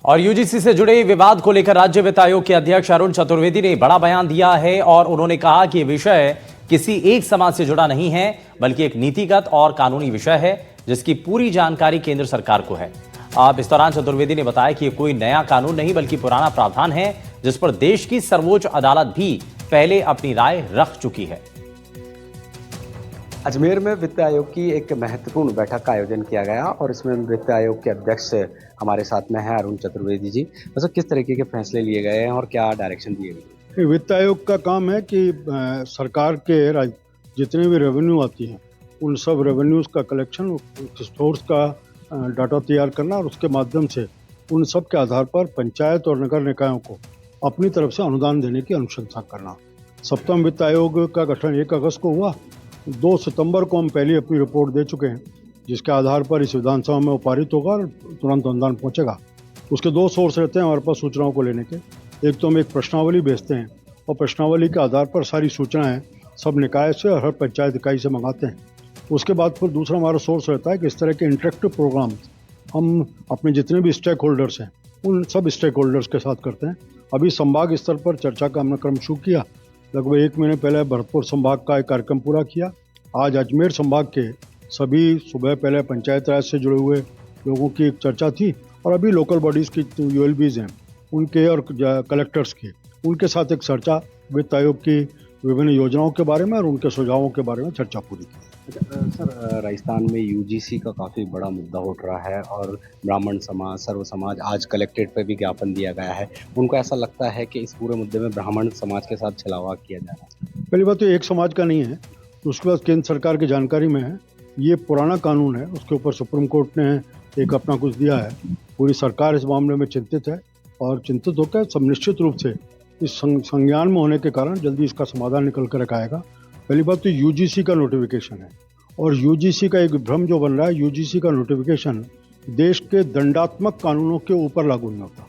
और यूजीसी से जुड़े विवाद को लेकर राज्य वित्त आयोग के अध्यक्ष अरुण चतुर्वेदी ने बड़ा बयान दिया है और उन्होंने कहा कि यह विषय किसी एक समाज से जुड़ा नहीं है, बल्कि एक नीतिगत और कानूनी विषय है जिसकी पूरी जानकारी केंद्र सरकार को है। अब इस दौरान चतुर्वेदी ने बताया कि यह कोई नया कानून नहीं बल्कि पुराना प्रावधान है जिस पर देश की सर्वोच्च अदालत भी पहले अपनी राय रख चुकी है। अजमेर में वित्त आयोग की एक महत्वपूर्ण बैठक का आयोजन किया गया और इसमें वित्त आयोग के अध्यक्ष हमारे साथ में हैं अरुण चतुर्वेदी जी। वैसे किस तरीके के फैसले लिए गए हैं और क्या डायरेक्शन दिए गए? वित्त आयोग का काम है कि सरकार के जितने भी रेवेन्यू आती हैं उन सब रेवेन्यूज़ का कलेक्शन, सोर्स का डाटा तैयार करना और उसके माध्यम से उन सब के आधार पर पंचायत और नगर निकायों को अपनी तरफ से अनुदान देने की अनुशंसा करना। सप्तम वित्त आयोग का गठन 1 अगस्त को हुआ। 2 सितंबर को हम पहले अपनी रिपोर्ट दे चुके हैं, जिसके आधार पर इस विधानसभा में वो पारित होगा और तुरंत अनुदान पहुंचेगा। उसके 2 सोर्स रहते हैं हमारे पास सूचनाओं को लेने के। एक तो हम एक प्रश्नावली भेजते हैं और प्रश्नावली के आधार पर सारी सूचनाएं सब निकाय से और हर पंचायत इकाई से मंगाते हैं। उसके बाद फिर दूसरा हमारा सोर्स रहता है कि इस तरह के इंटरेक्टिव प्रोग्राम हम अपने जितने भी स्टेक होल्डर्स हैं उन सब स्टेक होल्डर्स के साथ करते हैं। अभी संभाग स्तर पर चर्चा का हमने क्रम शुरू किया। लगभग 1 महीने पहले भरतपुर संभाग का एक कार्यक्रम पूरा किया। आज अजमेर संभाग के सभी सुबह पहले पंचायत राज से जुड़े हुए लोगों की एक चर्चा थी और अभी लोकल बॉडीज़ की यूएलबीज़ हैं उनके और कलेक्टर्स की, उनके साथ एक चर्चा वित्त आयोग की विभिन्न योजनाओं के बारे में और उनके सुझावों के बारे में चर्चा पूरी की। सर, राजस्थान में यूजीसी का काफ़ी बड़ा मुद्दा उठ रहा है और ब्राह्मण समाज, सर्व समाज, आज कलेक्ट्रेट पे भी ज्ञापन दिया गया है। उनको ऐसा लगता है कि इस पूरे मुद्दे में ब्राह्मण समाज के साथ छलावा किया जा रहा है। पहली बात तो एक समाज का नहीं है, उसके बाद केंद्र सरकार की जानकारी में है, ये पुराना कानून है, उसके ऊपर सुप्रीम कोर्ट ने एक अपना कुछ दिया है। पूरी सरकार इस मामले में चिंतित है और चिंतित होकर सब निश्चित रूप से इस संज्ञान में होने के कारण जल्दी इसका समाधान निकल कर आएगा। पहली बात तो यूजीसी का नोटिफिकेशन है और यूजीसी का एक भ्रम जो बन रहा है, यूजीसी का नोटिफिकेशन देश के दंडात्मक कानूनों के ऊपर लागू नहीं होता।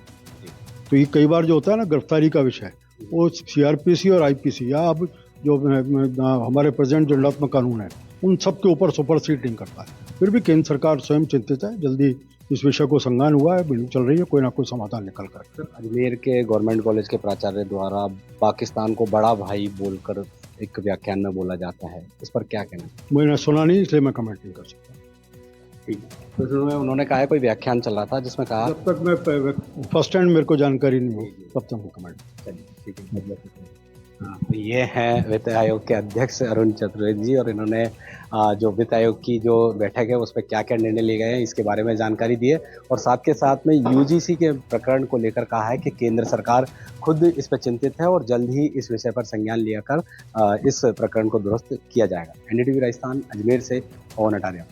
तो ये कई बार जो होता है ना गिरफ्तारी का विषय, वो सीआरपीसी और आईपीसी या अब जो हमारे प्रेजेंट दंडात्मक कानून है उन सब के ऊपर सुपरसीड नहीं करता है। फिर भी केंद्र सरकार स्वयं चिंतित है, जल्दी इस विषय को संज्ञान हुआ है, बिल्कुल चल रही है, कोई ना कोई समाधान निकल कर। अजमेर के गवर्नमेंट कॉलेज के प्राचार्य द्वारा पाकिस्तान को बड़ा भाई बोलकर एक व्याख्यान में बोला जाता है, इस पर क्या कहना? मैंने सुना नहीं इसलिए मैं कमेंट नहीं कर सकता। ठीक है, तो उन्होंने कहा है कोई व्याख्यान चला था जिसमें कहा, जब तक मैं फर्स्ट हैंड मेरे को जानकारी नहीं हो तब तक मैं कमेंट। चलिए ठीक है। हाँ, तो ये हैं वित्त आयोग के अध्यक्ष अरुण चतुर्वेदी जी और इन्होंने जो वित्त आयोग की जो बैठक है उस पर क्या क्या निर्णय लिए गए हैं इसके बारे में जानकारी दी है और साथ के साथ में यूजीसी के प्रकरण को लेकर कहा है कि केंद्र सरकार खुद इस पर चिंतित है और जल्द ही इस विषय पर संज्ञान लिया कर इस प्रकरण को दुरुस्त किया जाएगा। एनडीटीवी राजस्थान अजमेर से पवन अटारिया।